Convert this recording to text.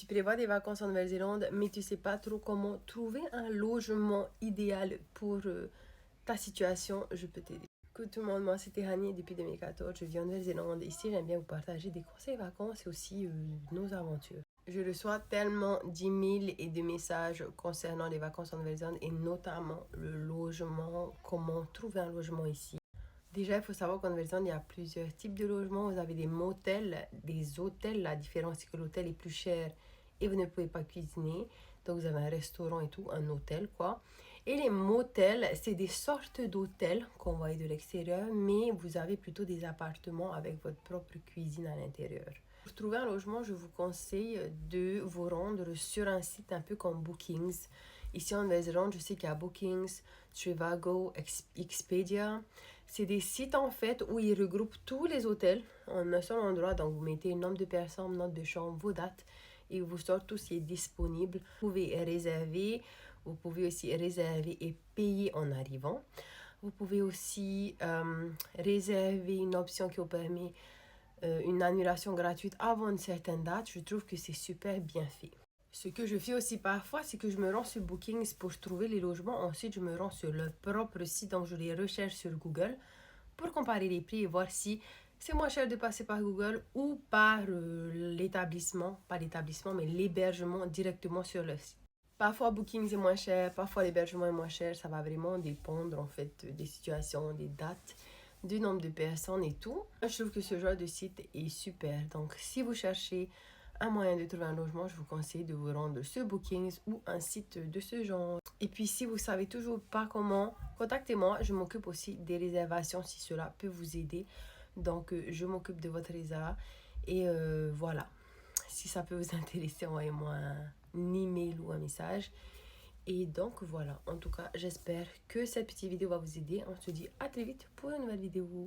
prévois des vacances en Nouvelle-Zélande, mais tu sais pas trop comment trouver un logement idéal pour ta situation, je peux t'aider. Écoute tout le monde, moi c'était Hani depuis 2014, je vis en Nouvelle-Zélande. Ici, j'aime bien vous partager des conseils vacances et aussi nos aventures. Je reçois tellement d'emails et de messages concernant les vacances en Nouvelle-Zélande et notamment le logement, comment trouver un logement ici. Déjà, il faut savoir qu'en Nouvelle-Zélande, il y a plusieurs types de logements. Vous avez des motels, des hôtels. La différence, c'est que l'hôtel est plus cher et vous ne pouvez pas cuisiner. Donc, vous avez un restaurant et tout, un hôtel, quoi. Et les motels, c'est des sortes d'hôtels qu'on voit de l'extérieur, mais vous avez plutôt des appartements avec votre propre cuisine à l'intérieur. Pour trouver un logement, je vous conseille de vous rendre sur un site un peu comme Bookings. Ici en Nouvelle-Zélande, je sais qu'il y a Bookings, Trivago, Expedia. C'est des sites en fait où ils regroupent tous les hôtels en un seul endroit. Donc vous mettez le nombre de personnes, nombre de chambres, vos dates et vous sortez tout ce qui est disponible. Vous pouvez réserver, vous pouvez aussi réserver et payer en arrivant. Vous pouvez aussi réserver une option qui vous permet une annulation gratuite avant une certaine date. Je trouve que c'est super bien fait. Ce que je fais aussi parfois, c'est que je me rends sur Bookings pour trouver les logements. Ensuite, je me rends sur leur propre site, donc je les recherche sur Google pour comparer les prix et voir si c'est moins cher de passer par Google ou par l'établissement, pas l'établissement, mais l'hébergement directement sur le site. Parfois, Booking est moins cher, parfois l'hébergement est moins cher. Ça va vraiment dépendre en fait des situations, des dates, du nombre de personnes et tout. Je trouve que ce genre de site est super. Donc, si vous cherchez un moyen de trouver un logement, je vous conseille de vous rendre sur Bookings ou un site de ce genre. Et puis, si vous savez toujours pas comment, contactez-moi. Je m'occupe aussi des réservations si cela peut vous aider. Donc, je m'occupe de votre réserve. Et voilà. Si ça peut vous intéresser, envoyez-moi un email ou un message. Et donc, voilà. En tout cas, j'espère que cette petite vidéo va vous aider. On se dit à très vite pour une nouvelle vidéo.